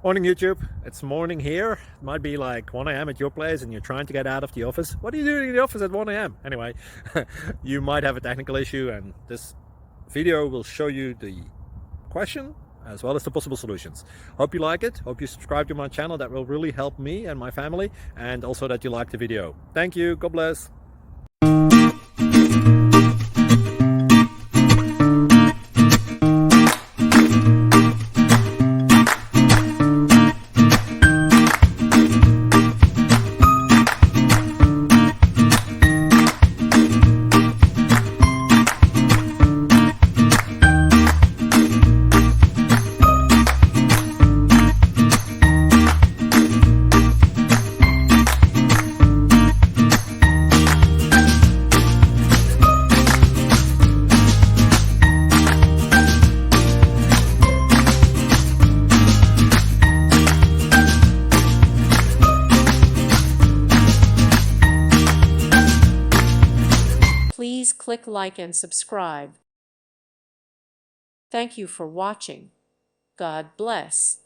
Morning YouTube, it's morning here. It might be like 1 a.m. at your place and you're trying to get out of the office. What are you doing in the office at 1 a.m.? Anyway, you might have a technical issue and this video will show you the question as well as the possible solutions. Hope you like it, hope you subscribe to my channel. That will really help me and my family, and also that you like the video. Thank you, God bless. Please click like and subscribe. Thank you for watching. God bless.